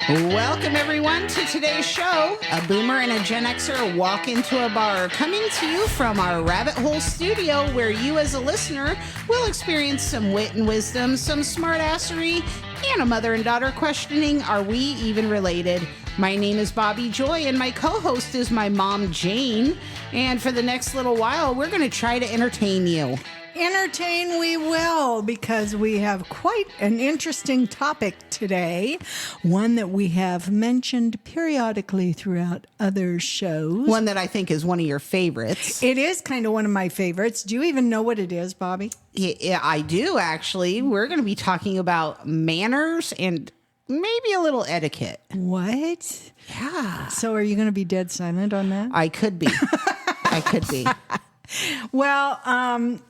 Welcome, everyone, to today's show. A boomer and a Gen Xer walk into a bar, coming to you from our rabbit hole studio, where you as a listener will experience some wit and wisdom, some smartassery, and a mother and daughter questioning, are we even related? My name is Bobbi Joy, and my co-host is my mom, Jane. And for the next little while, we're going to try to entertain you. Entertain we will, because we have quite an interesting topic today, one that we have mentioned periodically throughout other shows. One that I think is one of your favorites. It is kind of one of my favorites. Do you even know what it is, Bobby? Yeah, I do, actually. We're going to be talking about manners and maybe a little etiquette. What? Yeah. So are you going to be dead silent on that? I could be. I could be. Well,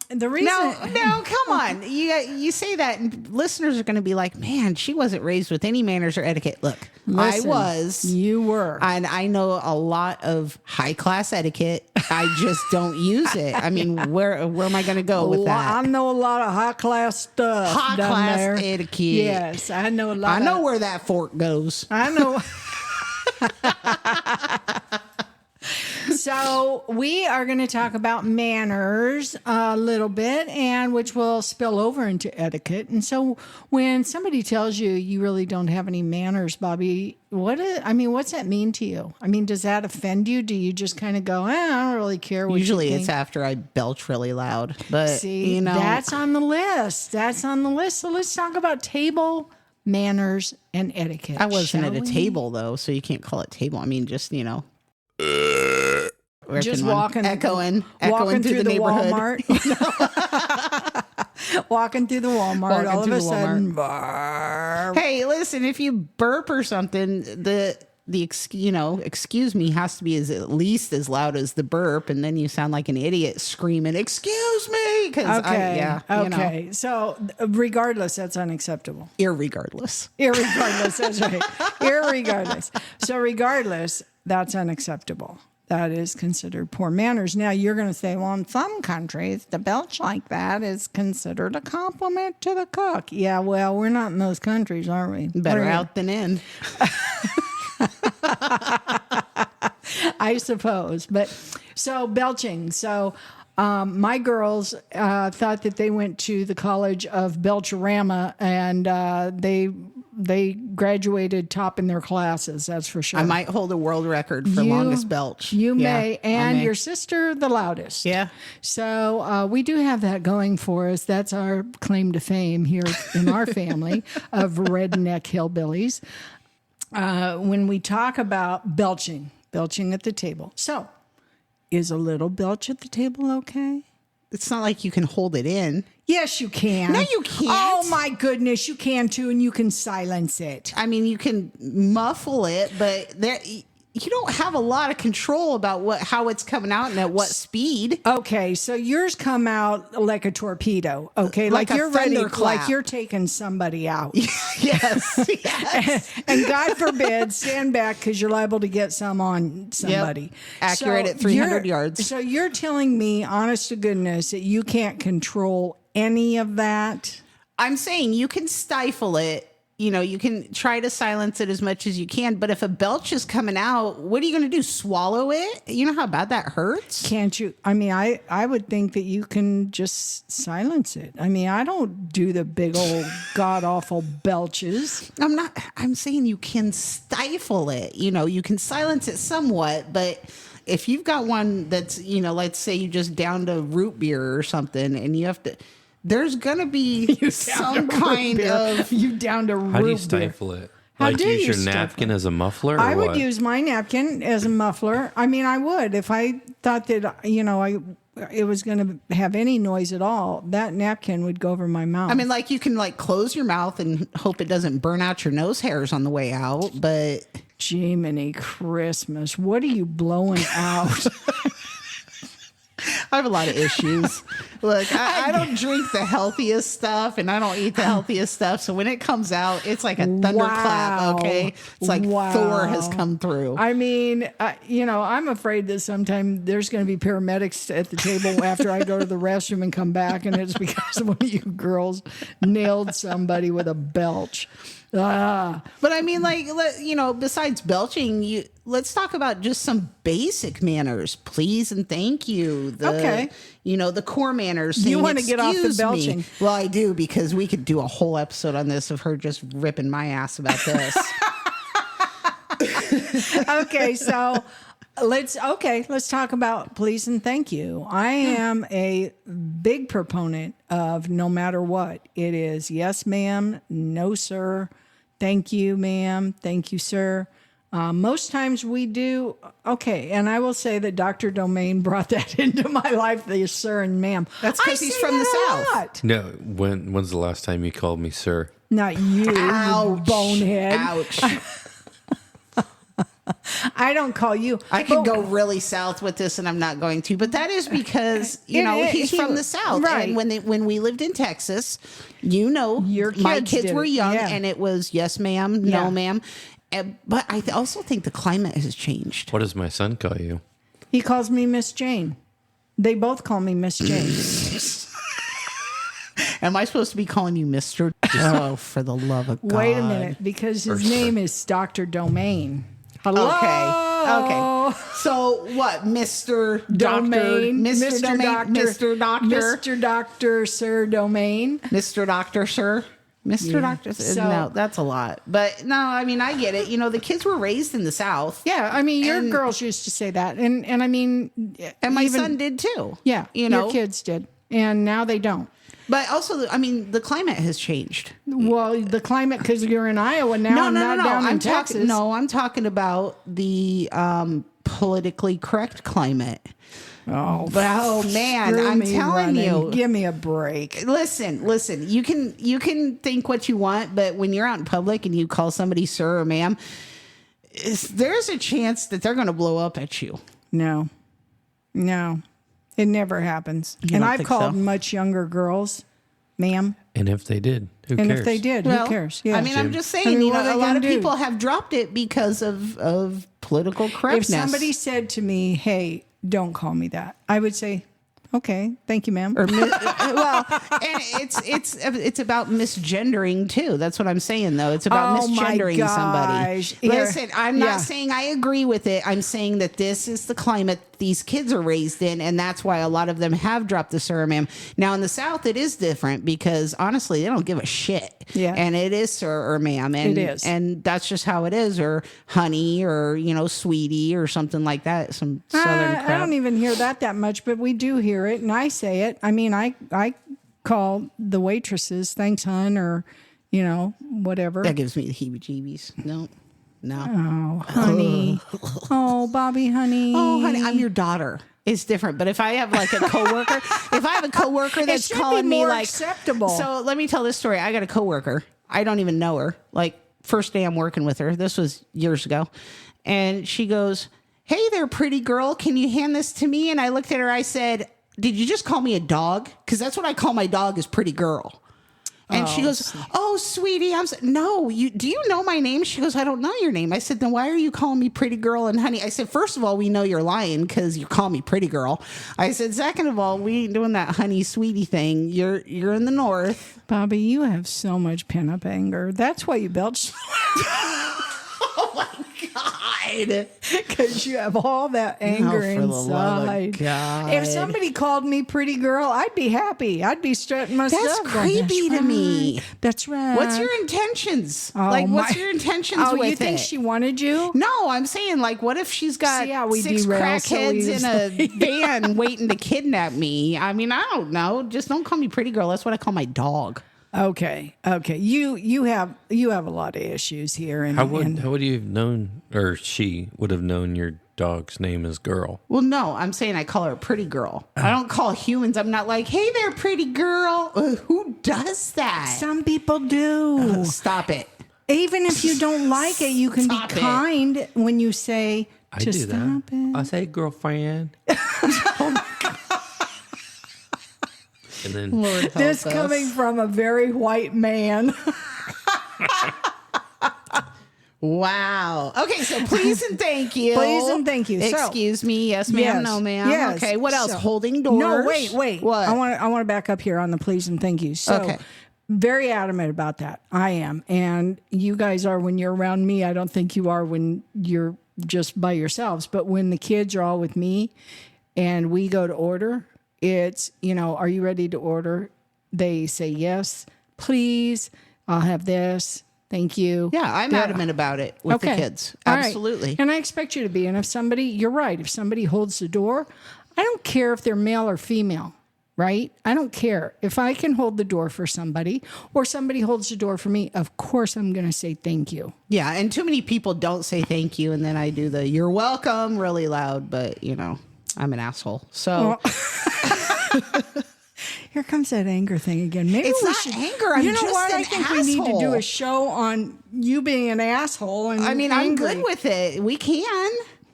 the reason... No, come on. You say that, and listeners are going to be like, man, she wasn't raised with any manners or etiquette. Look, Listen, I was. You were. And I know a lot of high-class etiquette. I just don't use it. I mean, where am I going to go with that? I know a lot of high-class stuff. High-class there. etiquette. Yes, I know a lot. I know where that fork goes. I know. So we are going to talk about manners a little bit, and which will spill over into etiquette. And so when somebody tells you you really don't have any manners, Bobby, what's that mean to you? I mean, does that offend you? Do you just kind of go, I don't really care what Usually you think? it's after I belch really loud. But, See, that's on the list. That's on the list. So let's talk about table manners and etiquette. I wasn't at a we? table, though, so you can't call it table. I mean, just, Just walking echoing through the neighborhood. Walmart. Walking through the Walmart, Walking all of through a the sudden, barf. Hey, listen, if you burp or something, the excuse me has to be at least as loud as the burp, and then you sound like an idiot screaming, "Excuse me!" Okay. So regardless, that's unacceptable. Irregardless, that's right. Irregardless. So regardless, that's unacceptable. That is considered poor manners. Now, you're going to say, well, in some countries, the belch like that is considered a compliment to the cook. Yeah, well, we're not in those countries, are we? Better out than in. I suppose. But so belching. So my girls thought that they went to the College of Belcherama, and they graduated top in their classes, that's for sure. I might hold a world record for longest belch. You may, and your sister the loudest. Yeah. So we do have that going for us. That's our claim to fame here in our family of redneck hillbillies. When we talk about belching at the table. So, is a little belch at the table okay? It's not like you can hold it in. Yes, you can. No, you can't. Oh, my goodness, you can too, and you can silence it. I mean, you can muffle it, but you don't have a lot of control about how it's coming out and at what speed. Okay, so yours come out like a torpedo. Okay, like you're ready, thunderclap. like you're taking somebody out. Yes. And God forbid, stand back because you're liable to get some on somebody. Yep. Accurate at 300 yards. So you're telling me, honest to goodness, that you can't control any of that? I'm saying you can stifle it. You can try to silence it as much as you can, but if a belch is coming out, what are you going to do? Swallow it? You know how bad that hurts? Can't you? I mean, I would think that you can just silence it. I mean, I don't do the big old god-awful belches. I'm saying you can stifle it. You can silence it somewhat, but if you've got one that's, let's say you just downed a root beer or something and you have to... There's going to be some kind of... You down to root beer. How do you stifle it? How Like do use you your napkin as a muffler? Or I would what? use my napkin as a muffler. I mean, I would. If I thought that, it was going to have any noise at all, that napkin would go over my mouth. I mean, like you can close your mouth and hope it doesn't burn out your nose hairs on the way out, but... Jiminy Christmas. What are you blowing out? I have a lot of issues. Look, I don't drink the healthiest stuff, and I don't eat the healthiest stuff. So when it comes out, it's like a thunderclap. Okay, it's like Thor has come through. I mean, I'm afraid that sometime there's going to be paramedics at the table after I go to the restroom and come back, and it's because one of you girls nailed somebody with a belch. But I mean, like, besides belching, let's talk about just some basic manners, please and thank you. Okay. The core manners. You want to get off the "Excuse belching. me." Well, I do, because we could do a whole episode on this of her just ripping my ass about this. Okay, so let's talk about please and thank you. I am a big proponent of no matter what. It is yes, ma'am, no, sir, thank you, ma'am, thank you, sir. Most times we do okay, and I will say that Dr. Domain brought that into my life, the sir and ma'am. That's because he's from the South. No, when's the last time you called me sir? Not you, you bonehead. Ouch. I don't call you. I could go really south with this, and I'm not going to. But that is because he's from the South, right? And when we lived in Texas, my kids were young, and it was yes, ma'am, no, ma'am. But I also think the climate has changed. What does my son call you? He calls me Miss Jane. They both call me Miss Jane. Am I supposed to be calling you Mr.? Oh, for the love of God! Wait a minute, because his name is Dr. Domain. Hello. Okay. So what, Mr. Domain, Mr. Domain, Doctor, Mr. Doctor, Mr. Doctor, Sir Domain, Mr. Doctor, Sir, Mr. Doctor. No, that's a lot. But no, I mean, I get it. The kids were raised in the South. Yeah, I mean, your girls used to say that, and I mean, and my son did too. Yeah, your kids did, and now they don't. But also, I mean, the climate has changed. Well, the climate, because you're in Iowa now. No. Down in Texas. I'm talking about the politically correct climate. Oh man, I'm telling you. Give me a break. Listen. You can think what you want, but when you're out in public and you call somebody sir or ma'am, there's a chance that they're going to blow up at you. No. It never happens. And I've called much younger girls, ma'am. And if they did, who cares? And if they did, who cares? Yeah. I mean, I'm just saying, a lot of people have dropped it because of political correctness. If somebody said to me, hey, don't call me that, I would say, okay, thank you, ma'am. And it's about misgendering too. That's what I'm saying, though. It's about misgendering somebody. Listen, I'm not saying I agree with it. I'm saying that this is the climate these kids are raised in, and that's why a lot of them have dropped the sir or ma'am. Now in the South, it is different because honestly, they don't give a shit. Yeah, and it is sir or ma'am, and it is, and that's just how it is, or honey, or sweetie, or something like that. Some Southern crap. I don't even hear that much, but we do hear it, and I say it. I mean, I call the waitresses thanks, hun, or whatever. That gives me the heebie-jeebies. No. Oh, honey. Oh, Bobby, honey. Oh, honey, I'm your daughter. It's different. But if I have like a coworker, that's calling me like acceptable. So let me tell this story. I got a coworker. I don't even know her. Like first day I'm working with her. This was years ago. And she goes, "Hey there, pretty girl. Can you hand this to me?" And I looked at her. I said, "Did you just call me a dog? Because that's what I call my dog is pretty girl." And she goes, "Oh, sweetie, no, do you know my name?" She goes, "I don't know your name." I said, "Then why are you calling me pretty girl and honey?" I said, "First of all, we know you're lying because you call me pretty girl." I said, "Second of all, we ain't doing that honey sweetie thing. You're in the North." Bobby, you have so much pent-up anger. That's why you belch. Oh, my God. Because you have all that anger inside. The love of God. If somebody called me pretty girl, I'd be happy. I'd be strutting my That's stuff. creepy to me. That's right. What's your intentions? What's your intentions with it? Oh, you think she wanted you? No, I'm saying, what if she's got six derail crackheads in a van waiting to kidnap me? I mean, I don't know. Just don't call me pretty girl. That's what I call my dog. Okay. You have a lot of issues here. And how would you have known, or she would have known your dog's name is girl? Well, no, I'm saying I call her a pretty girl. I don't call humans. I'm not like, "Hey there, pretty girl." Who does that? Some people do. Stop it. Even if you don't like it, you can be kind when you say, I do stop that. it. I say girlfriend. And then Lord help This us. coming from a very white man. Wow. Okay, so please and thank you. Please and thank you. So- Excuse me. Yes, ma'am. Yes, No, ma'am. yes. Okay. What else? So- Holding doors. No, wait. What? I want to back up here on the please and thank you. So, Okay. very adamant about that. I am, and you guys are when you're around me. I don't think you are when you're just by yourselves. But when the kids are all with me, and we go to order, it's are you ready to order? They say yes, please. I'll have this. Thank you. Yeah, I'm adamant about it with the kids. All right. Absolutely. And I expect you to be. And if you're right. If somebody holds the door, I don't care if they're male or female, right? I don't care. If I can hold the door for somebody or somebody holds the door for me, of course I'm going to say thank you. Yeah, and too many people don't say thank you, and then I do the "you're welcome" really loud, but I'm an asshole. So Here comes that anger thing again. Maybe It's we not should, anger, I'm you know just what? an I think we need to do asshole. a show on you being an asshole. And I'm angry. good with it. We can.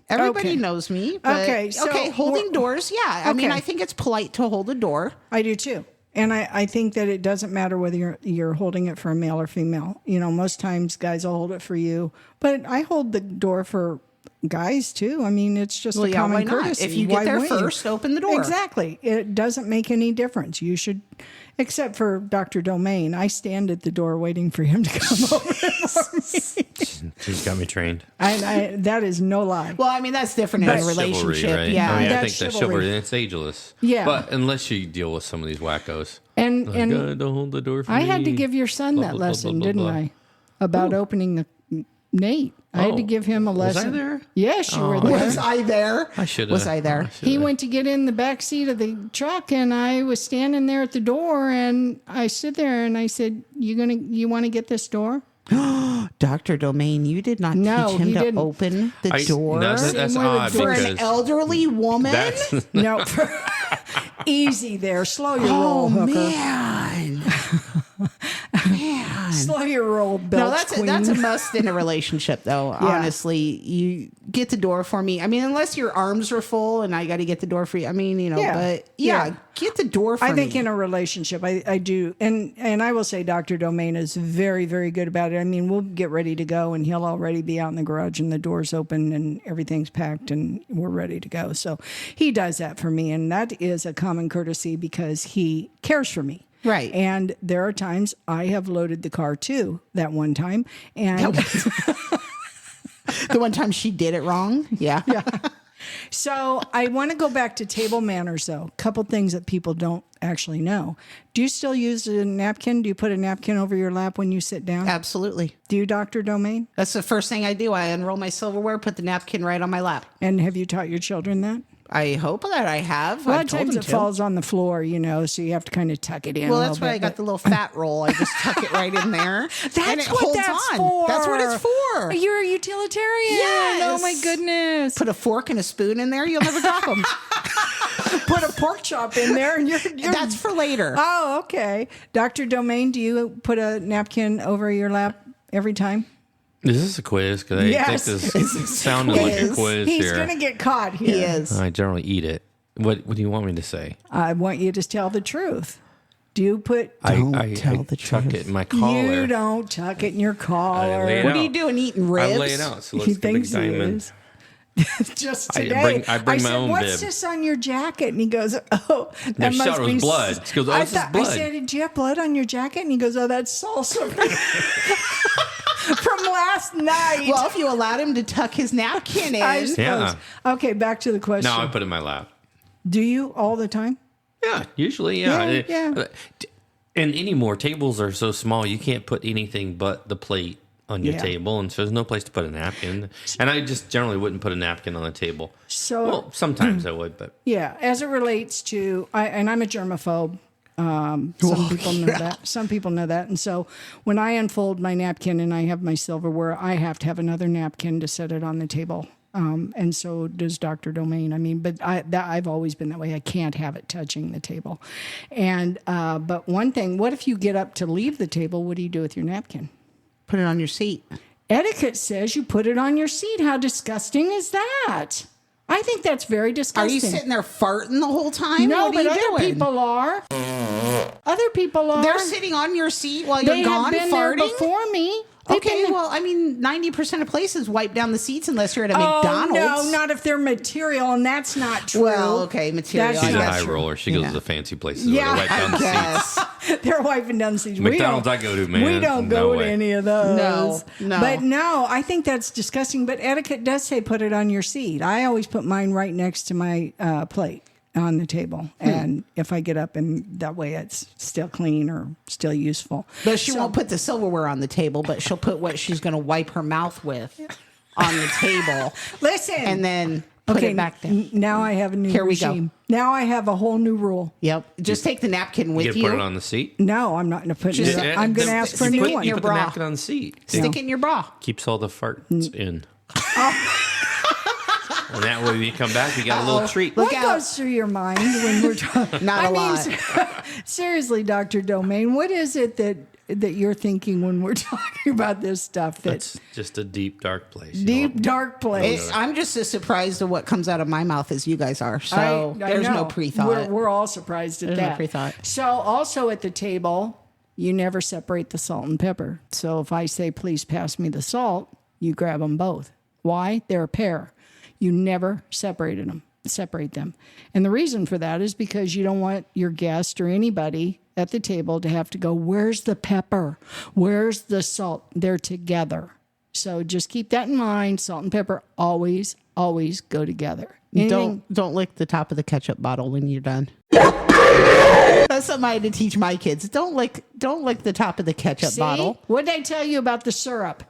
Everybody Okay. knows me. But, Okay, so holding we're- doors. Yeah, I mean, Okay. I think it's polite to hold a door. I do too. And I think that it doesn't matter whether you're holding it for a male or female. Most times guys will hold it for you, but I hold the door for guys too. I mean, it's just a common why not? courtesy. If you get Why there wouldn't you? first, open the door. Exactly. It doesn't make any difference. You should, except for Dr. Domain. I stand at the door waiting for him to come over for me. she's got me trained. That is no lie. Well, I mean, that's different in a That's relationship. chivalry, right? Yeah. I mean, I That's think that's chivalry. chivalry. It's ageless. Yeah. But unless you deal with some of these wackos. And Don't hold the door for I me. had to give your son Blah, that blah, blah, lesson, blah, didn't blah. I? About opening the Nate. I had to Oh. give him a Was I lesson. there? Yes, you were there. Was I there? I should have. Was I there? He went to get in the back seat of the truck, and I was standing there at the door, and I stood there, and I said, "You want to get this door?" Dr. Domain, you did not No, teach him he to didn't. open the door That's Same way odd with for because an elderly woman? that's No, easy there. Slow your Oh, roll, hooker. man. Man. Slow your roll, belch No, that's queen. that's a must in a relationship, though. Honestly, you get the door for me. I mean, unless your arms are full and I got to get the door for you. I mean, Yeah. but Yeah. get the door for me. I think in a relationship, I do, and I will say, Dr. Domain is very, very good about it. I mean, we'll get ready to go, and he'll already be out in the garage, and the door's open, and everything's packed, and we're ready to go. So he does that for me, and that is a common courtesy because he cares for me. Right. And there are times I have loaded the car too. That one time, and the one time she did it wrong. Yeah. so I want to go back to table manners, though. A couple things that people don't actually know. Do you still use a napkin? Do you put a napkin over your lap when you sit down? Absolutely. Do you, Dr. Domain? That's the first thing I do. I unroll my silverware, put the napkin right on my lap. And have you taught your children that? I hope that I have. A lot I've of told times them it to. falls on the floor, so you have to kind of tuck it in. Well, a that's little why bit, I got but- the little fat roll. I just tuck it right in there. and it what holds that's on. for. That's what it's for. You're a utilitarian. Yes. Oh my goodness. Put a fork and a spoon in there. You'll never drop them. Put a pork chop in there, and you're That's for later. Oh, okay. Dr. Domain, do you put a napkin over your lap every time? Is this a quiz? Because I Yes. think This this is sounded like a quiz. quiz He's here. going to get caught here. He is. I generally eat it. What do you want me to say? I want you to tell the truth. Do you put... Don't I tell the chuck truth. it in my collar. You don't tuck it in your collar. lay it What are out. you doing? Eating ribs? I lay it out, so it He looks like a big thinks he diamond. is. Just I today, bring my said, own "What's bib." this on your jacket?" And he goes, "Oh, that No, she must thought it be was blood. She goes, "Oh, this is I blood." said, "Do you have blood on your jacket?" And he goes, "Oh, that's salsa from last night." Well, if you allowed him to tuck his napkin in. I suppose. Yeah. Okay, back to the question. No, I put it in my lap. Do you all the time? Yeah, usually, yeah. Yeah. And anymore, tables are so small, you can't put anything but the plate on your Yeah. table, and so there's no place to put a napkin. And I just generally wouldn't put a napkin on the table. So Well, sometimes I would, but yeah, as it relates to, and I'm a germaphobe. Some people know that. Some people know that. And so when I unfold my napkin and I have my silverware, I have to have another napkin to set it on the table. And so does Dr. Domain. I mean, but I've always been that way. I can't have it touching the table. And but one thing, what if you get up to leave the table? What do you do with your napkin? Put it on your seat. Etiquette says you put it on your seat. How disgusting is that? I think that's very Are disgusting. you sitting there farting the whole time? No, What are but you other doing? people are. Other people are. They're sitting on your seat while they you're gone have been farting? there before me. They've Okay, been there. well, I mean, 90% of places wipe down the seats unless you're at a Oh, McDonald's. no, not if they're material, and that's not true. Well, okay, material. That's She's not a high true. roller. She goes to the fancy places where Yeah, they wipe down the seats. Yes. They're wiping down the seats. McDonald's we I go to, man. We don't No go to way. any of those. No. But no, I think that's disgusting. But etiquette does say put it on your seat. I always put mine right next to my plate on the table. And if I get up, and that way it's still clean or still useful. But she won't put the silverware on the table, but she'll put what she's going to wipe her mouth with on the table. Listen. And then put it back down. Now I have a new Here we go. regime. Now I have a whole new rule. Yep. Just take the napkin with You you. put it on the seat. No, I'm not going to put it. Just- I'm going to ask for a stick new it in one. You your put the bra. napkin on the seat. Stick it in your bra. Keeps all the farts in. And that way when you come back, you got a little treat. Look What out. goes through your mind when we're talking? Not a lot. Seriously, Dr. Domain, what is it that you're thinking when we're talking about this stuff? That's just a deep, dark place. you Deep, know? dark place. I'm just as surprised at what comes out of my mouth as you guys are. So I there's know. no pre-thought. We're all surprised at There's no that. pre-thought. So also at the table, you never separate the salt and pepper. So if I say, please pass me the salt, you grab them both. Why? They're a pair. You never separate them. And the reason for that is because you don't want your guest or anybody at the table to have to go, where's the pepper? Where's the salt? They're together. So just keep that in mind. Salt and pepper always go together. Anything- Don't lick the top of the ketchup bottle when you're done. That's something I had to teach my kids. Don't lick the top of the ketchup See? bottle. What did I tell you about the syrup?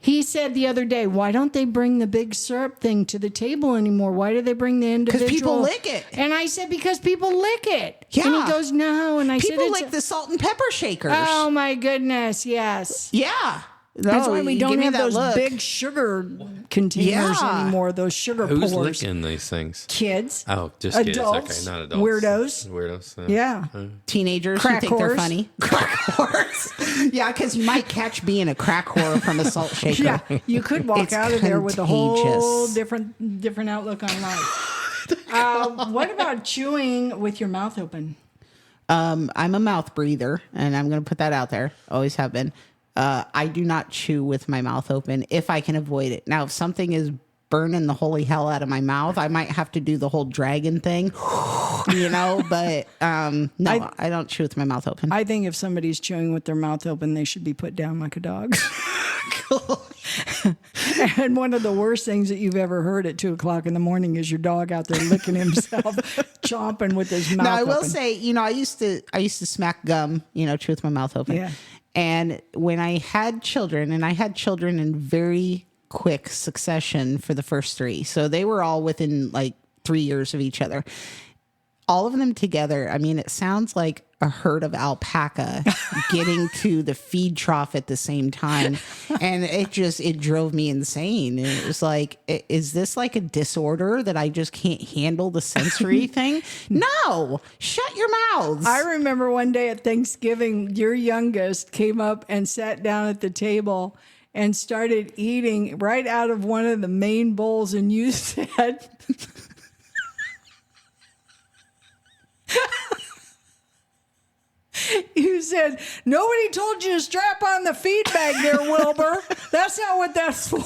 He said the other day, why don't they bring the big syrup thing to the table anymore? Why do they bring the individual? Because people lick it. And I said, because people lick it. Yeah. And he goes, no. And I said, People it's lick the salt and pepper shakers. oh my goodness, yes. Yeah. That's No, why we you don't give me have that those look. big sugar containers Yeah. anymore, those sugar Who's pours. licking these things? Kids. Oh, just Adults. kids. Okay, not adults. Weirdos. Yeah. Teenagers Crack who think they're whores. funny. Crack whores. Yeah, because you might catch being a crack whore from a salt shaker. Yeah, you could walk It's out of there with a whole contagious. different outlook on life. What about chewing with your mouth open? I'm a mouth breather, and I'm going to put that out there. Always have been. I do not chew with my mouth open if I can avoid it. Now, if something is burning the holy hell out of my mouth, I might have to do the whole dragon thing, but no, I don't chew with my mouth open. I think if somebody's chewing with their mouth open, they should be put down like a dog. And one of the worst things that you've ever heard at 2:00 in the morning is your dog out there licking himself, chomping with his mouth Now, I will open. say, I used to smack gum, chew with my mouth open. Yeah. And when I had children, and I had children in very quick succession for the first three, so they were all within like 3 years of each other. All of them together, I mean, it sounds like a herd of alpaca getting to the feed trough at the same time. And it drove me insane. And it was like, is this like a disorder that I just can't handle the sensory thing? No, shut your mouths. I remember one day at Thanksgiving, your youngest came up and sat down at the table and started eating right out of one of the main bowls. And you said... You said, nobody told you to strap on the feed bag there, Wilbur. That's not what that's for.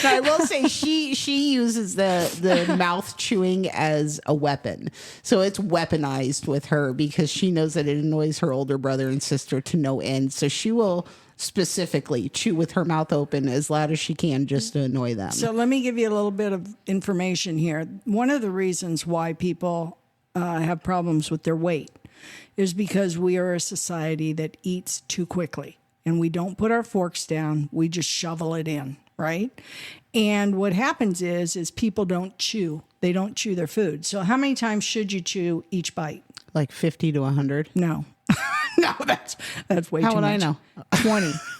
Now, I will say she uses the mouth chewing as a weapon. So it's weaponized with her because she knows that it annoys her older brother and sister to no end. So she will specifically chew with her mouth open as loud as she can just to annoy them. So let me give you a little bit of information here. One of the reasons why people have problems with their weight is because we are a society that eats too quickly and we don't put our forks down. We just shovel it in, right? And what happens is people don't chew. They don't chew their food. So how many times should you chew each bite? Like 50 to 100. No. No, that's way too much. How would I know?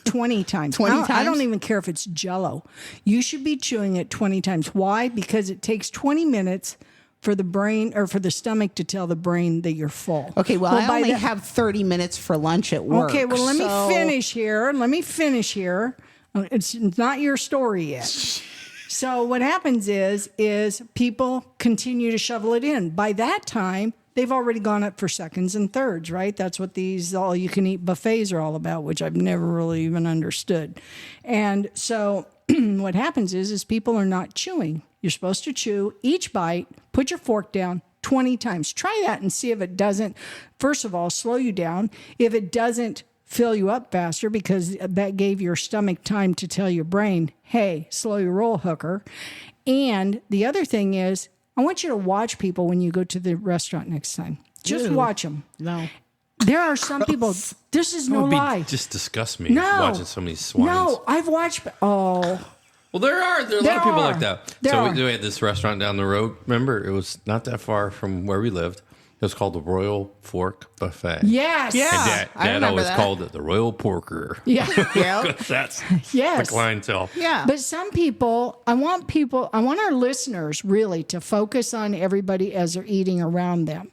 20 times. 20 I times? don't even care if it's Jell-O. You should be chewing it 20 times. Why? Because it takes 20 minutes for the brain or for the stomach to tell the brain that you're full. Okay, well I by only the- have 30 minutes for lunch at work. Okay, well, let so- me finish here. It's not your story yet. So what happens is people continue to shovel it in. By that time, they've already gone up for seconds and thirds, right? That's what these all-you-can-eat buffets are all about, which I've never really even understood. And so what happens is people are not chewing. You're supposed to chew each bite, put your fork down 20 times. Try that and see if it doesn't, first of all, slow you down. If it doesn't fill you up faster, because that gave your stomach time to tell your brain, hey, slow your roll, hooker. And the other thing is, I want you to watch people when you go to the restaurant next time. Just watch them. No. There are some people, this is no lie. Just disgust me watching some of these swines. No, I've watched, Well, there are a lot of people like that. We had this restaurant down the road. Remember, it was not that far from where we lived. It was called the Royal Fork Buffet. Yes. Yeah. And Dad always called it the Royal Porker. Yeah. Yeah. That's Yes. the clientele. Yeah. But some people, I want our listeners really to focus on everybody as they're eating around them.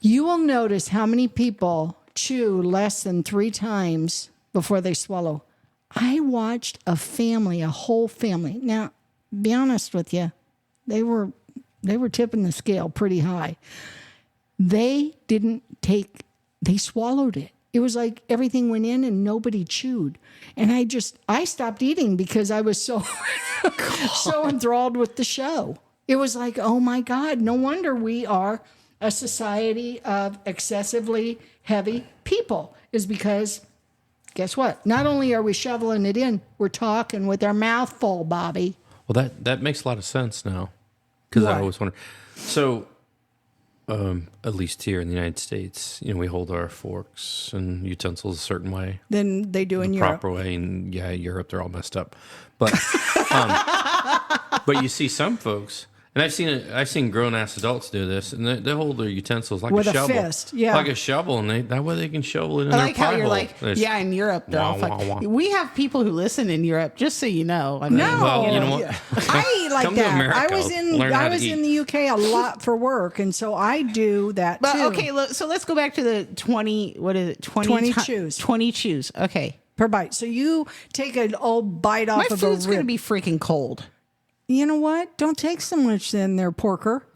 You will notice how many people chew less than 3 times before they swallow. I watched a whole family. Now, be honest with you, they were tipping the scale pretty high. They swallowed it. It was like everything went in and nobody chewed. And I stopped eating because I was so enthralled with the show. It was like, oh my God, no wonder we are a society of excessively heavy people, is because guess what? Not only are we shoveling it in, we're talking with our mouth full, Bobby. Well, that makes a lot of sense now. Because I always wonder. So, at least here in the United States, we hold our forks and utensils a certain way. Than they do in Europe. Proper way. And Europe, they're all messed up. But but you see some folks, and I've seen grown ass adults do this, and they hold their utensils like with a shovel, fist, yeah, like a shovel, and that way they can shovel it in I their like how pie you're hole. like, in Europe, though. We have people who listen in Europe, just so you know. I mean, No. Well, you know what? I eat like Come to that. America, I was learn in the UK a lot for work, and so I do that But too. okay, so let's go back to the 20. What is it? 20 chews. 20 chews. Okay. Per bite. So you take an old bite off My of a food's going to rib. be freaking cold. You know what? Don't take so much in there, porker.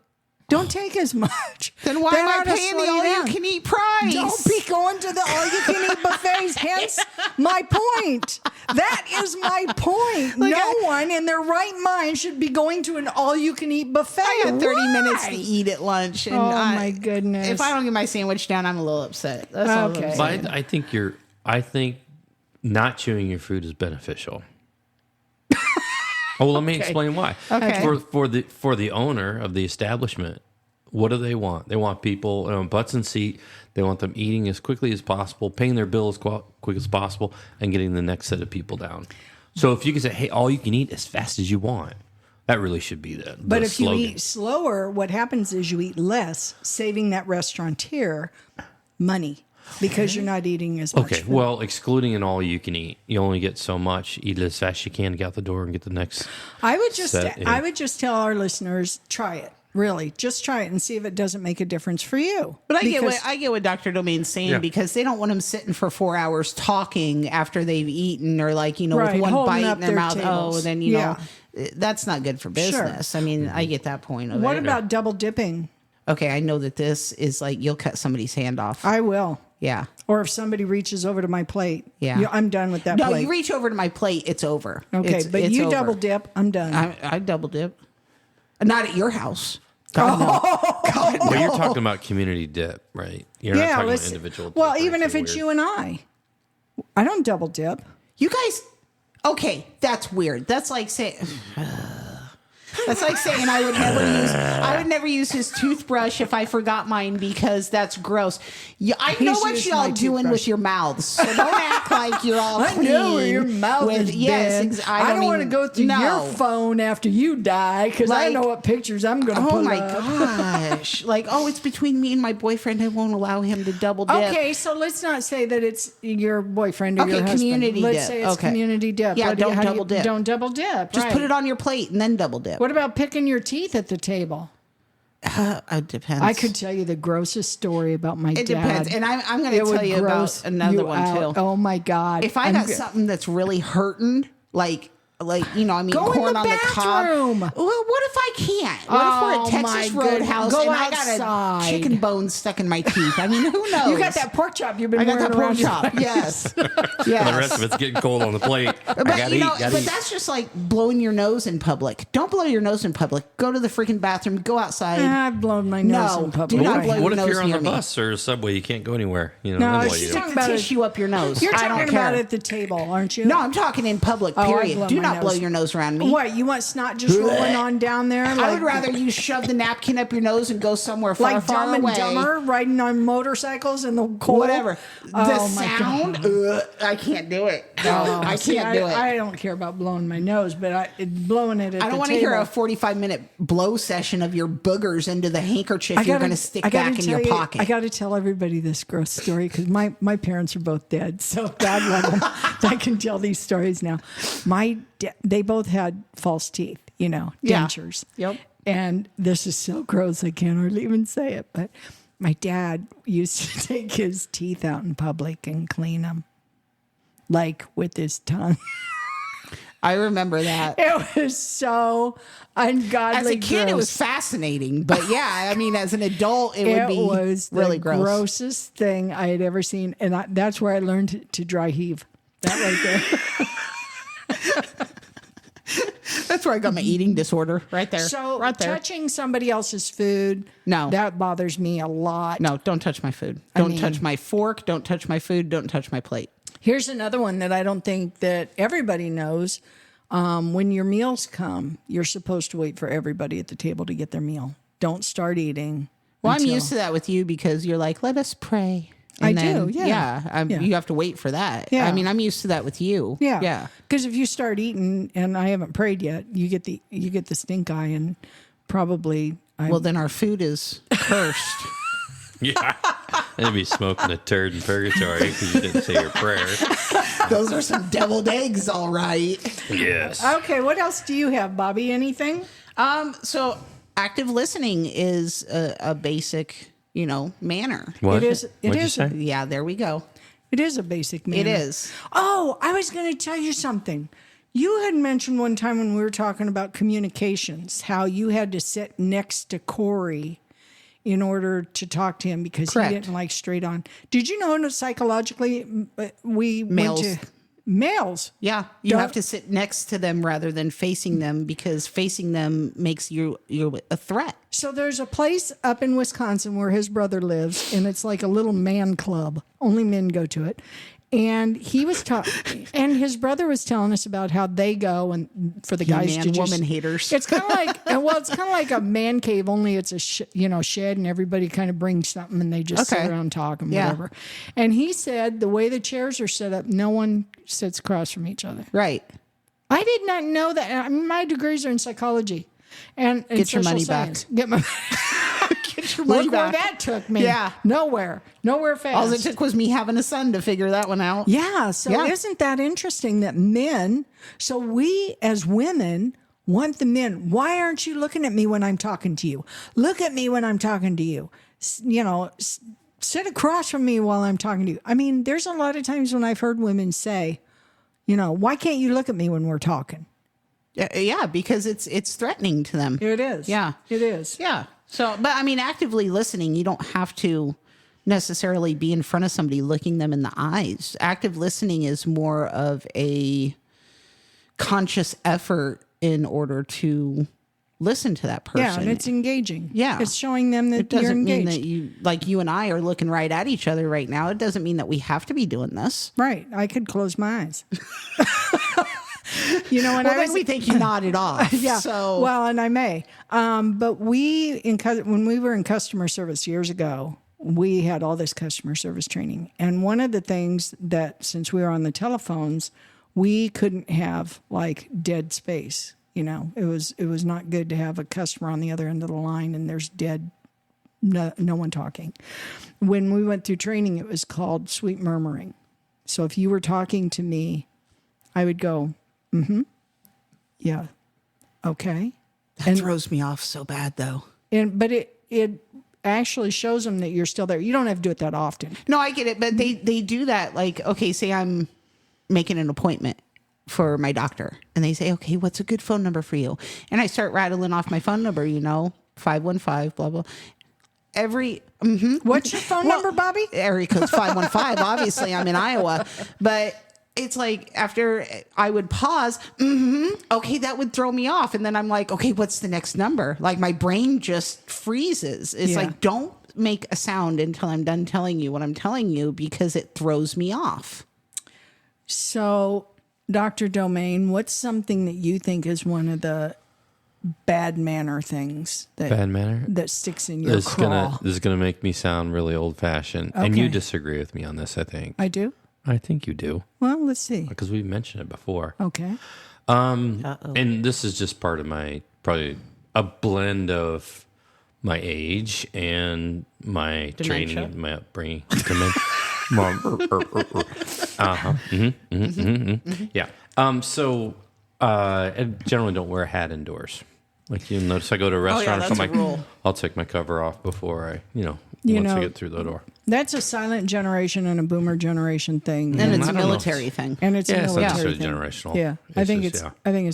Don't take as much. Then why am I paying the all-you-can-eat price? Don't be going to the all-you-can-eat buffets. Hence my point. That is my point. No one in their right mind should be going to an all-you-can-eat buffet. I got 30 Why? minutes to eat at lunch. And my goodness. If I don't get my sandwich down, I'm a little upset. That's all Okay. I'm But saying. I think not chewing your food is beneficial. Oh, well, let me explain why. Okay. For the owner of the establishment, what do they want? They want people butts in seat. They want them eating as quickly as possible, paying their bill as quick as possible, and getting the next set of people down. So if you can say, "Hey, all you can eat as fast as you want," that really should be the But if slogan. you eat slower, what happens is you eat less, saving that restaurateur money because you're not eating as much. Okay, food. well, excluding an all you can eat, you only get so much. Eat it as fast as you can, get out the door, and get the next. I would set just tell our listeners, try it. Really, just try it and see if it doesn't make a difference for you. But I get what Dr. Domain's saying because they don't want them sitting for 4 hours talking after they've eaten or Right, with one holding bite up in their their mouth. tables. Oh, then that's not good for business. I mean, I get that point of What it. about double dipping? Okay, I know that this is like you'll cut somebody's hand off. I will. Yeah. Or if somebody reaches over to my plate, Yeah. I'm done with that No, plate. you reach over to my plate, it's over. Okay, It's but you over. double dip, I'm done. I double dip. Not at your house. God, no. God, no. But you're talking about community dip, right? You're not talking about individual dip. Well, or even if anything it's weird. you and I don't double dip. You guys, okay, that's weird. That's like saying. That's like saying I would never use his toothbrush if I forgot mine because that's gross. I know He's what used y'all my doing toothbrush. with your mouths. So don't act like you're all I clean. know where your mouth with, is. Yes, I don't want to go through your phone after you die because I Like- know what pictures I'm going to put Oh my up. gosh! Like, it's between me and my boyfriend. I won't allow him to double dip. Okay, so let's not say that it's your boyfriend or Okay, your husband. community Let's dip. say it's Okay. community dip. Yeah, How don't you double dip. Don't double dip. Just right. put it on your plate and then double dip. What about picking your teeth at the table? It depends. I could tell you the grossest story about my dad. It depends, and I'm going It to would tell you about gross another you one out. too. Oh my God! If I got something that's really hurting, like like, you know, I mean, Go in corn the on the cob. bathroom. Well, what if I can't? What if we're Oh, at Texas my goodness. Roadhouse Go and I got outside. a chicken bone stuck in my teeth? I mean, who knows? You got that pork chop you've been I got wearing that pork around your chop. waist. Yes. And the rest of it's getting cold on the plate. I But gotta you know, eat. Gotta but eat. that's just like blowing your nose in public. Don't blow your nose in public. Go to the freaking bathroom. Go outside. I've blown my nose No, in public. do not blow What your if nose you're on near the me. bus or subway? You can't go anywhere. You know, No, that's what she's you do. talking Stick the about tissue up your nose. You're I don't talking about care. at the table, aren't you? No, I'm talking in public, Oh, I period. blow Do my not blow nose. your nose around me. What, you want snot just rolling on down there? I would rather you shove the napkin up your nose and go somewhere far, like far Dumb and away. Dumber riding on motorcycles in the cold. Whatever. Oh, The my sound, God. I can't do it. No, I See, can't do it. I don't care about blowing my nose, but blowing it at I don't the want to hear a table. 45-minute blow session of your boogers into the handkerchief you're going to stick I gotta back in tell your you, pocket. I got to tell everybody this gross story because my parents are both dead, so God love them. I can tell these stories now. They both had false teeth, you know, Yeah. dentures. Yep. And this is so gross, I can't hardly even say it. But my dad used to take his teeth out in public and clean them, like with his tongue. I remember that. It was so ungodly. As a kid, it was gross. fascinating. But yeah, I mean, as an adult, it would It be was really the gross. grossest thing I had ever seen, and that's where I learned to dry heave. That right there. That's where I got my eating disorder. Right there. So right there. touching somebody else's food, No. that bothers me a lot. No, don't touch my food. I Don't mean- touch my fork. Don't touch my food. Don't touch my plate. Here's another one that I don't think that everybody knows. When your meals come, you're supposed to wait for everybody at the table to get their meal. Don't start eating. Well, I'm used to that with you because you're like, let us pray. And I do, yeah. Yeah. You have to wait for that. Yeah. I mean, I'm used to that with you. Yeah. Yeah. Because if you start eating and I haven't prayed yet, you get the stink eye and probably Well, then our food is cursed. Yeah. And you'd be smoking a turd in purgatory because you didn't say your prayer. Those are some deviled eggs, all right. Yes. Okay, what else do you have, Bobby? Anything? So active listening is a basic, manner. What? It is- it What'd you is- say? Yeah, there we go. It is a basic manner. It is. Oh, I was going to tell you something. You had mentioned one time when we were talking about communications, how you had to sit next to Corey in order to talk to him because Correct. he didn't like straight on. Did you know psychologically we Males. went to males? Yeah, you Don't- have to sit next to them rather than facing them because facing them makes you a threat. So there's a place up in Wisconsin where his brother lives, and it's like a little man club. Only men go to it. And he was and his brother was telling us about how they go and for the guys Man, to just, woman haters. It's kind of like it's kind of like a man cave, only it's a shed, and everybody kind of brings something and they just sit Okay. around and talk and Yeah. whatever. And he said the way the chairs are set up, no one sits across from each other. Right. I did not know that. I mean, my degrees are in psychology and Get your social money science. back. Get my Get your money Look where back. that took me. Yeah. Nowhere fast. All it took was me having a son to figure that one out. Yeah. So Yeah. isn't that interesting that so we as women want the men. Why aren't you looking at me when I'm talking to you? Look at me when I'm talking to you. Sit across from me while I'm talking to you. I mean, there's a lot of times when I've heard women say, why can't you look at me when we're talking? Yeah, because it's threatening to them. It is. Yeah. It is. Yeah. So, but I mean, actively listening, you don't have to necessarily be in front of somebody looking them in the eyes. Active listening is more of a conscious effort in order to listen to that person. Yeah, and it's engaging. Yeah. It's showing them that it you're doesn't mean engaged. that you and I are looking right at each other right now. It doesn't mean that we have to be doing this. Right. I could close my eyes. And Well, I then was, we think you nodded off. yeah. So, Well, and I may. But when we were in customer service years ago, we had all this customer service training. And one of the things that, since we were on the telephones, we couldn't have like dead space. It was not good to have a customer on the other end of the line and there's no one talking. When we went through training, it was called sweet murmuring. So if you were talking to me, I would go, yeah, okay. that throws me off so bad, though. But it actually shows them that you're still there. You don't have to do it that often. No, I get it, but they do that. Like, okay, say I'm making an appointment, for my doctor. And they say, okay, what's a good phone number for you? And I start rattling off my phone number, 515, blah, blah. What's your phone number, Bobby? Area code's 515. Obviously, I'm in Iowa. But it's like after I would pause, okay, that would throw me off. And then I'm like, okay, what's the next number? Like my brain just freezes. It's like, don't make a sound until I'm done telling you what I'm telling you because it throws me off. So, Dr. Domain, what's something that you think is one of the bad manner things that sticks in your craw? This is gonna make me sound really old fashioned, and you disagree with me on this. I think I do. I think you do. Well, let's see. Because we've mentioned it before. Okay. And this is just part of probably a blend of my age and my Dementia. training, my upbringing. Yeah. So I generally don't wear a hat indoors. Like you notice, I go to a restaurant or that's something. a rule. I'll take my cover off before once I get through the door. That's a silent generation and a boomer generation thing. And it's I a don't know. military thing. And it's a It's not military necessarily thing. generational. Yeah, I think it's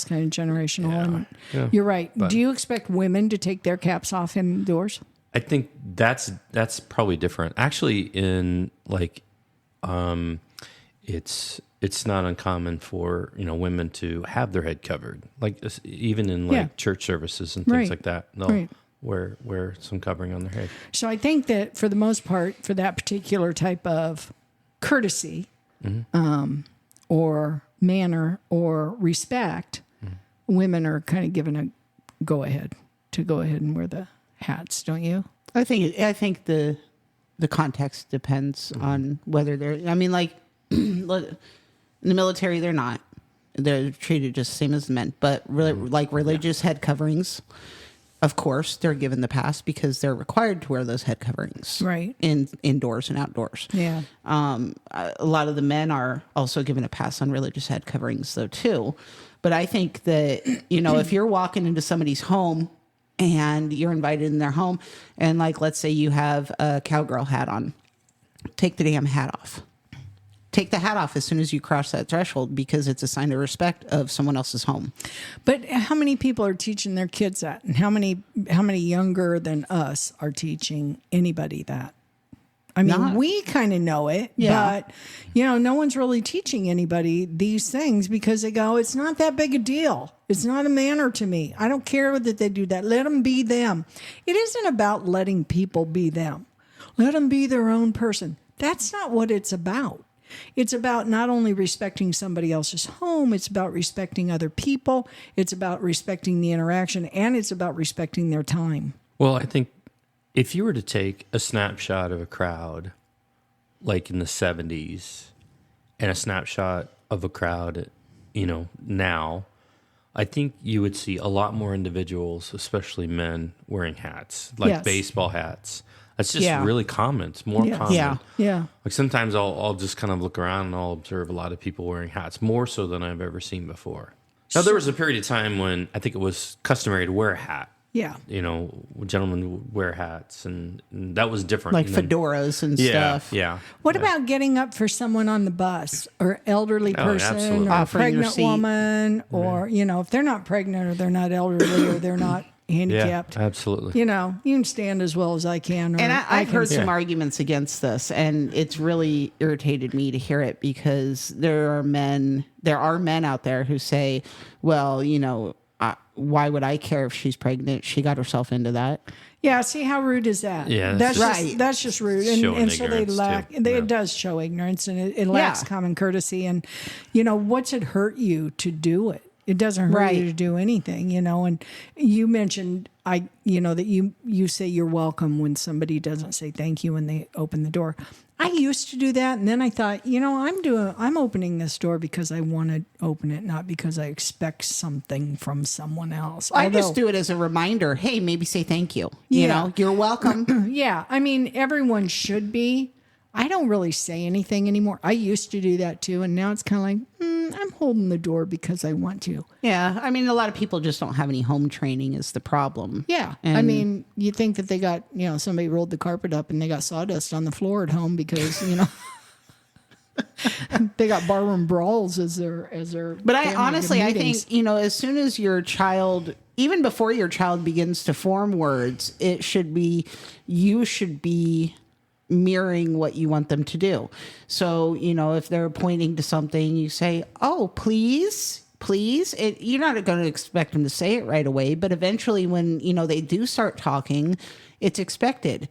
kind of generational. And you're right. Do you expect women to take their caps off indoors? I think that's probably different. Actually, in it's not uncommon for women to have their head covered, like even in church services and things like that. They'll wear some covering on their head. So I think that for the most part, for that particular type of courtesy, or manner or respect, women are kind of given a go ahead and wear the hats, don't you? I think the context depends on whether they're. I mean, like in the military, they're not. They're treated just the same as men. But really, like religious head coverings, of course, they're given the pass because they're required to wear those head coverings, Right. Indoors and outdoors. Yeah. A lot of the men are also given a pass on religious head coverings, though, too. But I think that if you're walking into somebody's home and you're invited in their home, and let's say you have a cowgirl hat on, take the damn hat off. Take the hat off as soon as you cross that threshold because it's a sign of respect of someone else's home. But how many people are teaching their kids that? And how many younger than us are teaching anybody that? I mean, we kind of know it, but no one's really teaching anybody these things because they go, it's not that big a deal. It's not a manner to me. I don't care that they do that. Let them be them. It isn't about letting people be them. Let them be their own person. That's not what it's about. It's about not only respecting somebody else's home, it's about respecting other people, it's about respecting the interaction, and it's about respecting their time. Well, I think if you were to take a snapshot of a crowd like in the 70s and a snapshot of a crowd, now, I think you would see a lot more individuals, especially men, wearing hats, like baseball hats. That's just really common. It's more common. Yeah. Like sometimes I'll just kind of look around and I'll observe a lot of people wearing hats, more so than I've ever seen before. Now, there was a period of time when I think it was customary to wear a hat. Yeah. Gentlemen would wear hats, and that was different. Like fedoras and stuff. Yeah. What about getting up for someone on the bus or elderly person absolutely. or a Offering your pregnant seat. woman or, if they're not pregnant or they're not elderly or they're not handicapped. Yeah, absolutely. You can stand as well as I can. Or And I've can heard some arguments against this, and it's really irritated me to hear it because there are men out there who say, well, why would I care if she's pregnant? She got herself into that. Yeah, see how rude is that? Yeah, that's right. Just, that's just rude, Showing and so they ignorance, lack. too. It does show ignorance, and it lacks common courtesy. And what's it hurt you to do it? It doesn't hurt you to do anything, And you mentioned that you say you're welcome when somebody doesn't say thank you when they open the door. I used to do that, and then I thought, I'm opening this door because I want to open it, not because I expect something from someone else. I just do it as a reminder. Hey, maybe say thank you. You're welcome. Yeah, I mean, everyone should be. I don't really say anything anymore. I used to do that too, and now it's kind of like, I'm holding the door because I want to. Yeah, I mean, a lot of people just don't have any home training is the problem. Yeah, And I mean, you think that they got, somebody rolled the carpet up and they got sawdust on the floor at home because, They got barroom brawls as their. But I family honestly, I meetings. think, as soon as your child, even before your child begins to form words, you should be mirroring what you want them to do. So, if they're pointing to something, you say, "Oh, please." Please, you're not going to expect them to say it right away, but eventually when, they do start talking, it's expected.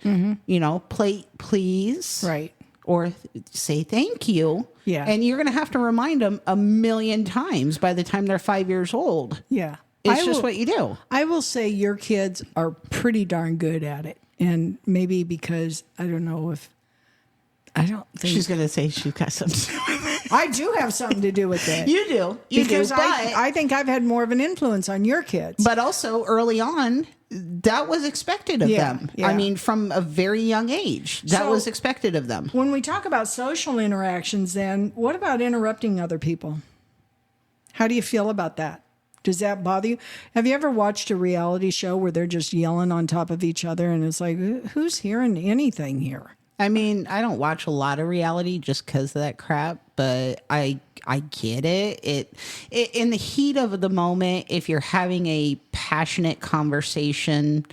Play, please. Right. Or say thank you. Yeah. And you're going to have to remind them a million times by the time they're 5 years old. Yeah. It's just what you do. I will say your kids are pretty darn good at it. And maybe because I don't think She's going to say she's got something. I do have something to do with it. You do. Because but I think I've had more of an influence on your kids. But also early on, that was expected of them. Yeah. I mean, from a very young age, that So- was expected of them. When we talk about social interactions, then what about interrupting other people? How do you feel about that? Does that bother you? Have you ever watched a reality show where they're just yelling on top of each other and it's like, who's hearing anything here? I mean, I don't watch a lot of reality just because of that crap, but I get it. It in the heat of the moment, if you're having a passionate conversation,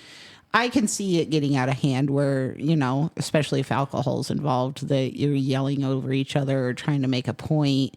I can see it getting out of hand where, especially if alcohol's involved, that you're yelling over each other or trying to make a point.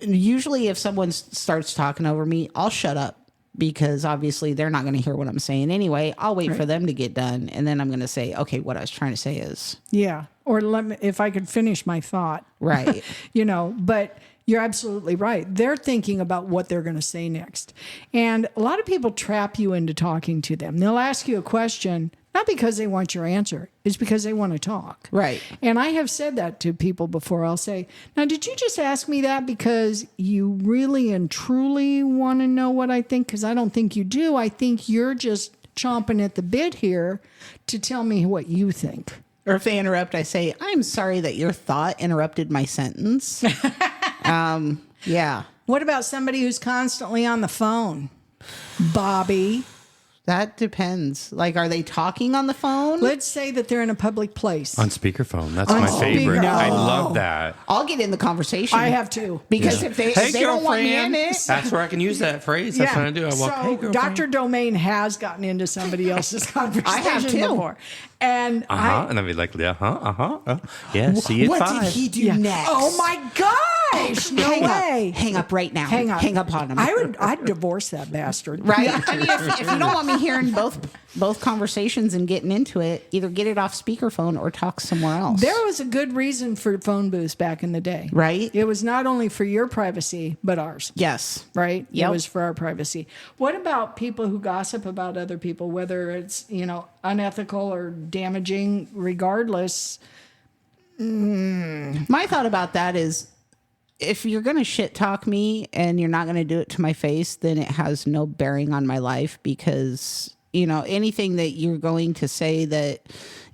Usually if someone starts talking over me, I'll shut up. Because obviously they're not going to hear what I'm saying anyway. I'll wait for them to get done. And then I'm going to say, okay, what I was trying to say is. Yeah. Or if I could finish my thought. Right. But you're absolutely right. They're thinking about what they're going to say next. And a lot of people trap you into talking to them. They'll ask you a question, not because they want your answer. It's because they want to talk. Right. And I have said that to people before. I'll say, now, did you just ask me that because you really and truly want to know what I think? Because I don't think you do. I think you're just chomping at the bit here to tell me what you think. Or if they interrupt, I say, I'm sorry that your thought interrupted my sentence. Yeah. What about somebody who's constantly on the phone? Bobby. That depends. Like, are they talking on the phone? Let's say that they're in a public place. On speakerphone. That's On my favorite. speaker- I No. love that. I'll get in the conversation. I have to. Because Yeah. if they, Hey, if they don't want me girlfriend. in it. That's where I can use that phrase. That's what I do. I walk, hey, So girlfriend. Dr. Domain has gotten into somebody else's conversation too. before. And And I'd be like, yeah, see you at What 5. did he do next? oh my gosh, no Hang way. Up. Hang up right now. Hang up. Hang up on him. I'd divorce that bastard. Right? I mean, if you don't want me hearing both conversations and getting into it, either get it off speakerphone or talk somewhere else. There was a good reason for phone booths back in the day. Right? It was not only for your privacy, but ours. Yes. Right? Yep. It was for our privacy. What about people who gossip about other people, whether it's, unethical or damaging, regardless? My thought about that is if you're going to shit talk me and you're not going to do it to my face, then it has no bearing on my life because, anything that you're going to say that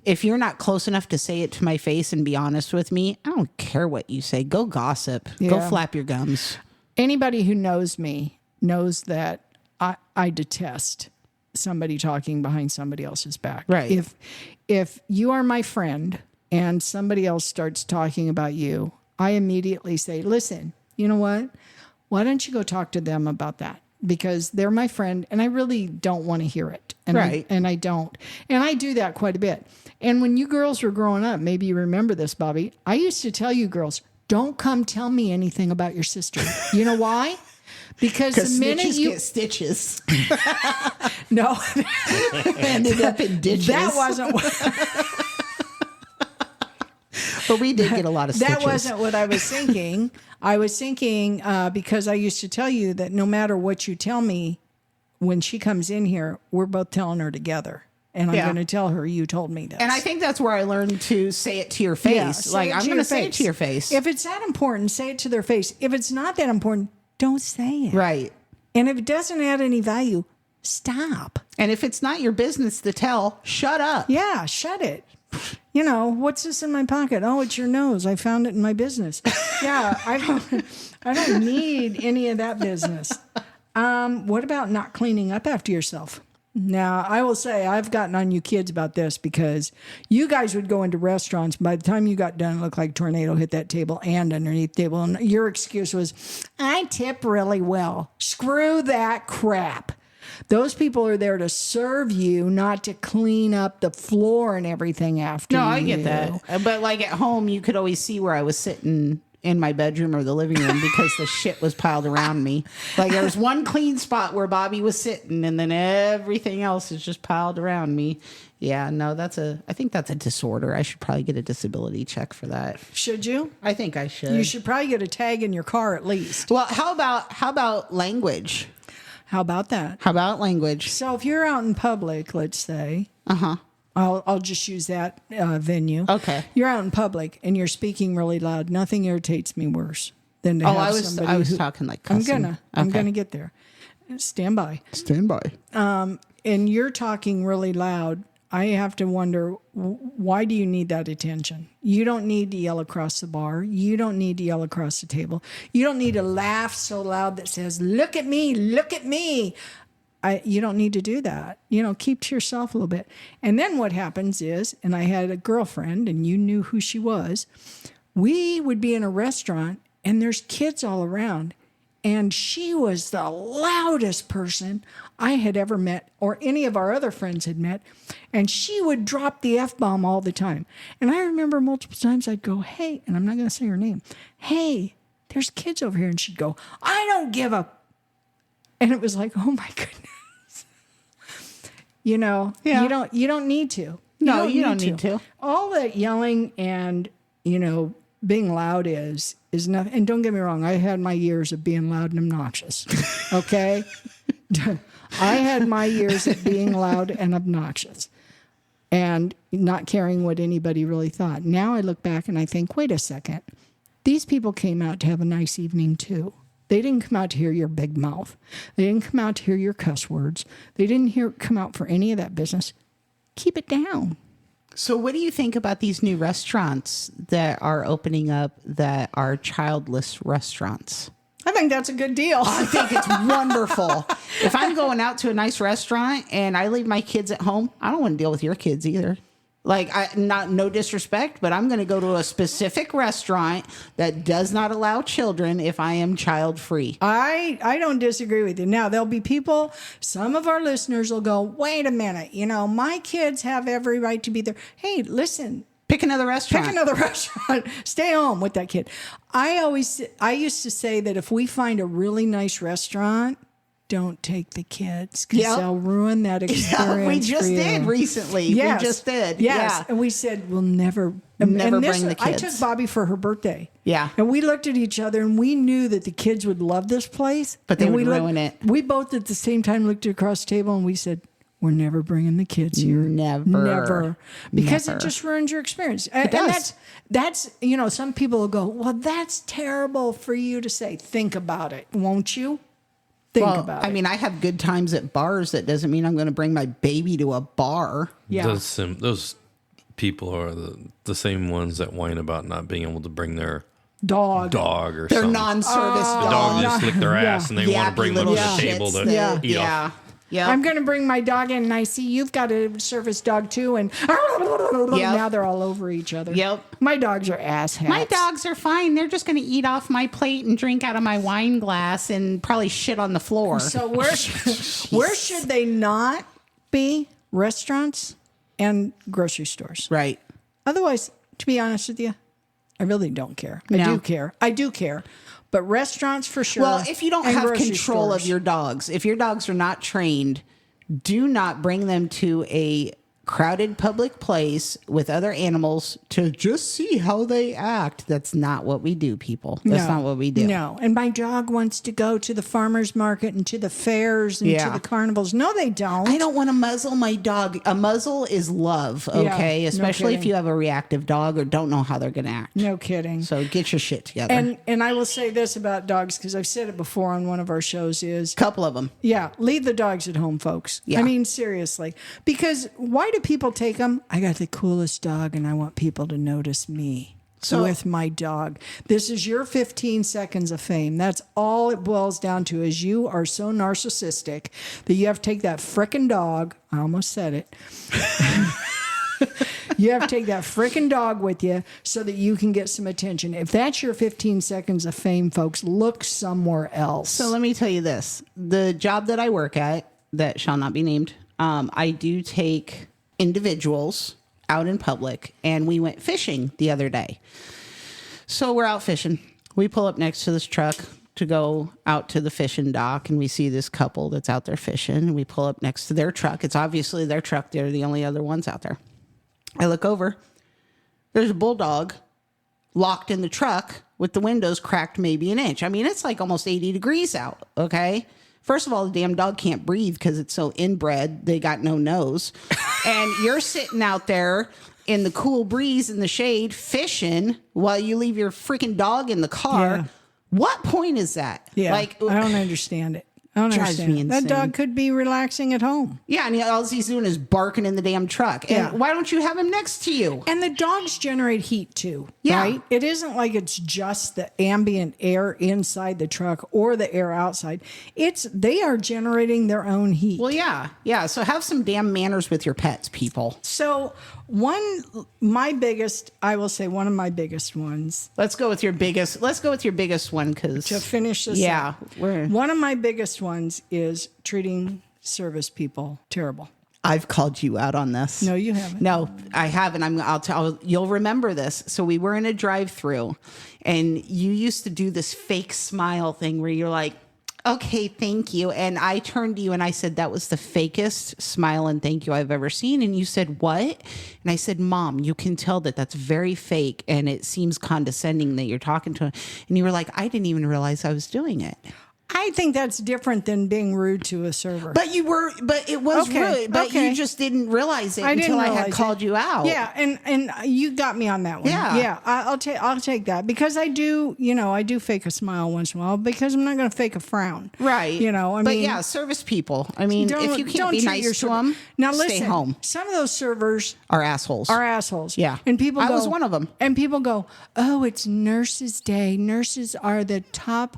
if you're not close enough to say it to my face and be honest with me, I don't care what you say. Go gossip. Go Yeah. flap your gums. Anybody who knows me knows that I detest somebody talking behind somebody else's back. Right. If you are my friend and somebody else starts talking about you, I immediately say, listen, you know what? Why don't you go talk to them about that? Because they're my friend and I really don't want to hear it. And Right. I don't. And I do that quite a bit. And when you girls were growing up, maybe you remember this, Bobby, I used to tell you girls, don't come tell me anything about your sister. You know why? Because the minute snitches you get stitches. no, Ended up in ditches. that wasn't But we did get a lot of stitches. that wasn't what I was thinking. I was thinking because I used to tell you that no matter what you tell me, when she comes in here, we're both telling her together, and I'm Yeah. going to tell her you told me this. And I think that's where I learned to say it to your face. Yeah, say like, it I'm to going your to say it face. to your face. If it's that important, say it to their face. If it's not that important, don't say it. Right. And if it doesn't add any value, stop. And if it's not your business to tell, shut up. Yeah, shut it. What's this in my pocket? Oh, it's your nose. I found it in my business. Yeah, I don't need any of that business. What about not cleaning up after yourself? Now, I will say I've gotten on you kids about this because you guys would go into restaurants. By the time you got done, it looked like a tornado hit that table and underneath the table. And your excuse was, I tip really well. Screw that crap. Those people are there to serve you, not to clean up the floor and everything after you. No, I get that. But like at home, you could always see where I was sitting in my bedroom or the living room because the shit was piled around me. Like there was one clean spot where Bobby was sitting and then everything else is just piled around me. Yeah, no, I think that's a disorder. I should probably get a disability check for that. Should you? I think I should. You should probably get a tag in your car at least. Well, how about language? How about that? How about language? So if you're out in public, let's say, Uh-huh. I'll just use that venue. Okay. You're out in public and you're speaking really loud. Nothing irritates me worse than to have I somebody was talking like cussing. I'm gonna get there. Stand by. Stand by. And you're talking really loud. I have to wonder, why do you need that attention? You don't need to yell across the bar. You don't need to yell across the table. You don't need to laugh so loud that says, look at me, look at me. You don't need to do that. Keep to yourself a little bit. And then what happens is, and I had a girlfriend and you knew who she was, we would be in a restaurant and there's kids all around. And she was the loudest person I had ever met or any of our other friends had met. And she would drop the F-bomb all the time. And I remember multiple times I'd go, hey, and I'm not going to say her name. Hey, there's kids over here. And she'd go, I don't give a. And it was like, oh my goodness. Yeah. You don't need to. No, you don't need to. All that yelling and, being loud is nothing. And don't get me wrong, I had my years of being loud and obnoxious. Okay? I had my years of being loud and obnoxious and not caring what anybody really thought. Now I look back and I think, wait a second. These people came out to have a nice evening too. They didn't come out to hear your big mouth. They didn't come out to hear your cuss words. They didn't come out for any of that business. Keep it down. So what do you think about these new restaurants that are opening up that are childless restaurants? I think that's a good deal. I think it's wonderful. If I'm going out to a nice restaurant and I leave my kids at home, I don't want to deal with your kids either. Like, no disrespect, but I'm going to go to a specific restaurant that does not allow children if I am child free. I don't disagree with you. Now, there'll be people, some of our listeners will go, wait a minute, my kids have every right to be there. Hey, listen. Pick another restaurant. Stay home with that kid. I used to say that if we find a really nice restaurant, don't take the kids because they'll ruin that experience. Yeah, we just did recently. Yes. We just did. Yes. Yeah. And we said, we'll never bring the kids. I took Bobby for her birthday. Yeah. And we looked at each other and we knew that the kids would love this place. But they would ruin it. We both at the same time looked across the table and we said, we're never bringing the kids here. Never. Because it just ruins your experience. It does. That's some people will go, well, that's terrible for you to say. Think about it, won't you? Think about it. I mean, I have good times at bars. That doesn't mean I'm going to bring my baby to a bar. Yeah. Those people are the same ones that whine about not being able to bring their dog or Their something. non-service The dog. dog just licked their ass and they want to bring them to the Yappy table little to shits eat off. Yeah. I'm going to bring my dog in and I see you've got a service dog too. And now they're all over each other. Yep. My dogs are asshats. My dogs are fine. They're just going to eat off my plate and drink out of my wine glass and probably shit on the floor. So where should they not be? Restaurants and grocery stores. Right. Otherwise, to be honest with you, I really don't care. No. I do care. But restaurants for sure. Well, if you don't and have grocery control stores. of your dogs, if your dogs are not trained, do not bring them to a crowded public place with other animals to just see how they act. That's not what we do, people. That's not what we do. No. And my dog wants to go to the farmer's market and to the fairs and to the carnivals. No, they don't. I don't want to muzzle my dog. A muzzle is love, okay? no Especially if kidding. you have a reactive dog or don't know how they're going to act. No kidding. So get your shit together. And I will say this about dogs, because I've said it before on one of our shows is, Couple of them. yeah, leave the dogs at home, folks. Yeah. I mean, seriously. Because why do people take them? I got the coolest dog and I want people to notice me. with my dog. This is your 15 seconds of fame. That's all it boils down to, is you are so narcissistic that you have to take that frickin' dog. I almost said it. You have to take that frickin' dog with you so that you can get some attention. If that's your 15 seconds of fame, folks, look somewhere else. So let me tell you this. The job that I work at, that shall not be named, I do take individuals out in public, and we went fishing the other day. So we're out fishing. We pull up next to this truck to go out to the fishing dock, and we see this couple that's out there fishing, and we pull up next to their truck. It's obviously their truck. They're the only other ones out there. I look over. There's a bulldog locked in the truck with the windows cracked maybe an inch. I mean, it's like almost 80 degrees out, okay? First of all, the damn dog can't breathe because it's so inbred. They got no nose. And you're sitting out there in the cool breeze in the shade fishing while you leave your freaking dog in the car. Yeah. What point is that? Yeah, Like, I don't understand it. I don't Drives me understand. That insane. dog could be relaxing at home. yeah, and all he's doing is barking in the damn truck. And Yeah. why don't you have him next to you? And the dogs generate heat too, Yeah. right? It isn't like it's just the ambient air inside the truck or the air outside. They are generating their own heat. Well, yeah. Yeah. So have some damn manners with your pets, people. So one of my biggest ones Let's go with your biggest one because to finish this yeah, up. we're One of my biggest ones is treating service people terrible. I've called you out on this. No, you haven't. No, I haven't. I'll tell you'll remember this. So we were in a drive-through and you used to do this fake smile thing where you're like, okay, thank you. And I turned to you and I said, that was the fakest smile and thank you I've ever seen. And you said, what? And I said, Mom, you can tell that that's very fake and it seems condescending that you're talking to him. And you were like, I didn't even realize I was doing it. I think that's different than being rude to a server. But it was Okay, rude. But okay. you just didn't realize it I didn't until I had realize called it. you out. Yeah, and you got me on that one. Yeah. I'll take that because I do fake a smile once in a while because I'm not going to fake a frown. Right. I but mean, yeah, service people. I mean, if you can't be treat nice your to server- them, now stay listen, home. Some of those servers Are assholes. are assholes. Yeah. And people I go, was one of 'em. And people go, oh, it's Nurses Day. Nurses are the top,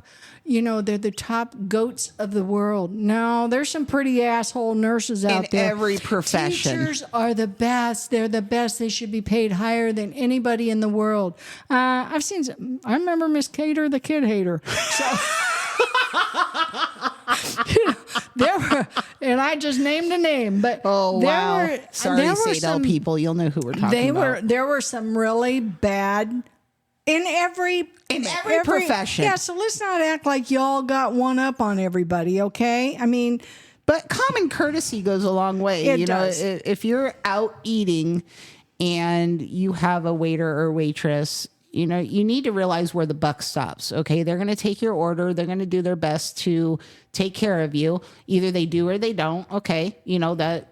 they're the top goats of the world. No, there's some pretty asshole nurses out there. every profession. Teachers are the best. They're the best. They should be paid higher than anybody in the world. I remember Miss Cater, the kid hater. So, there were, and I just named a name, but Oh, there wow. were, Sorry, there were Sadell some, people. You'll know who we're talking about. there were some really bad in every profession. Yeah, so let's not act like y'all got one up on everybody, okay? I mean, But common courtesy goes a long way. It you know, does. if you're out eating and you have a waiter or waitress, you need to realize where the buck stops. Okay. They're going to take your order. They're going to do their best to take care of you. Either they do or they don't. Okay. That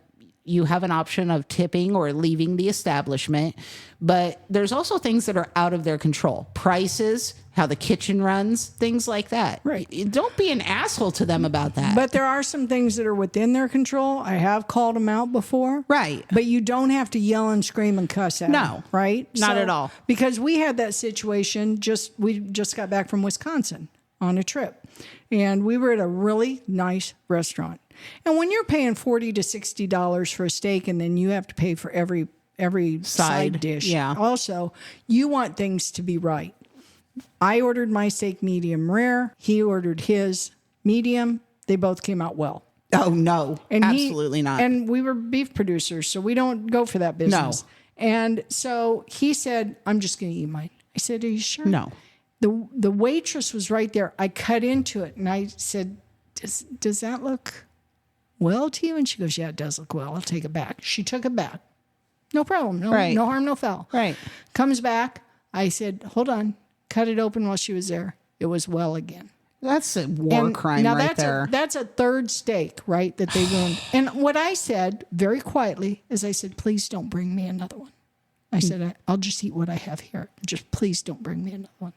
you have an option of tipping or leaving the establishment, but there's also things that are out of their control. Prices, how the kitchen runs, things like that. Right. Don't be an asshole to them about that. but there are some things that are within their control. I have called them out before. Right. But you don't have to yell and scream and cuss at No. them, right? Not at all. Because we had that situation, we just got back from Wisconsin on a trip. And we were at a really nice restaurant. And when you're paying $40 to $60 for a steak and then you have to pay for every side dish, yeah. also, you want things to be right. I ordered my steak medium rare. He ordered his medium. They both came out well. Oh, no. And absolutely not. And we were beef producers, so we don't go for that business. No. And so he said, I'm just going to eat mine. I said, are you sure? No. The waitress was right there. I cut into it and I said, does that look well to you? And she goes, yeah, it does look well. I'll take it back. She took it back. No problem. No, Right. no harm, no foul. Right. Comes back. I said, hold on. Cut it open while she was there. It was well again. That's a war crime now right there. That's a third steak, right, that they ruined. And what I said very quietly is I said, please don't bring me another one. I said, I'll just eat what I have here. Just please don't bring me another one.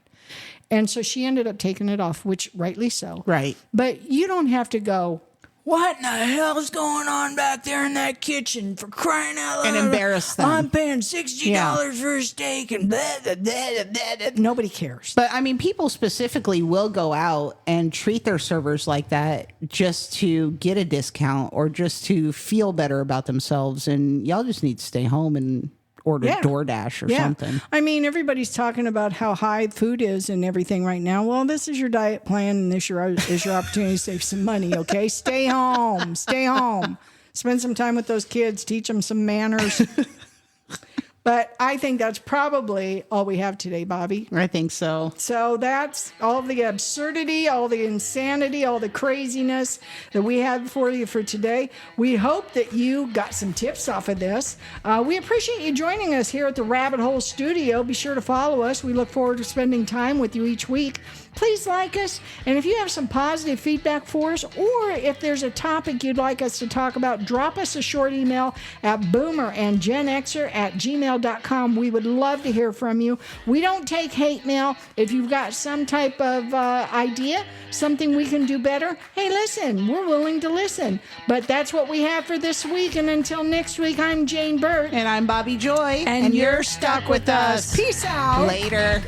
And so she ended up taking it off, which rightly so. Right. But you don't have to go, what in the hell is going on back there in that kitchen, for crying out loud? And embarrass them. I'm paying $60 for a steak and blah, blah, blah, blah, blah. Nobody cares. But I mean, people specifically will go out and treat their servers like that just to get a discount or just to feel better about themselves. And y'all just need to stay home and order DoorDash or something. I mean, everybody's talking about how high food is and everything right now. Well, this is your diet plan, and this is your opportunity to save some money, okay? Stay home. Stay home. Spend some time with those kids. Teach them some manners. But I think that's probably all we have today, Bobbi. I think so. So that's all the absurdity, all the insanity, all the craziness that we had for you for today. We hope that you got some tips off of this. We appreciate you joining us here at the Rabbit Hole Studio. Be sure to follow us. We look forward to spending time with you each week. Please like us, and if you have some positive feedback for us, or if there's a topic you'd like us to talk about, drop us a short email at boomerandgenxer@gmail.com. We would love to hear from you. We don't take hate mail. If you've got some type of idea, something we can do better, hey, listen, we're willing to listen. But that's what we have for this week, and until next week, I'm Jane Burt. And I'm Bobbi Joy. And you're stuck with us. Peace out. Later.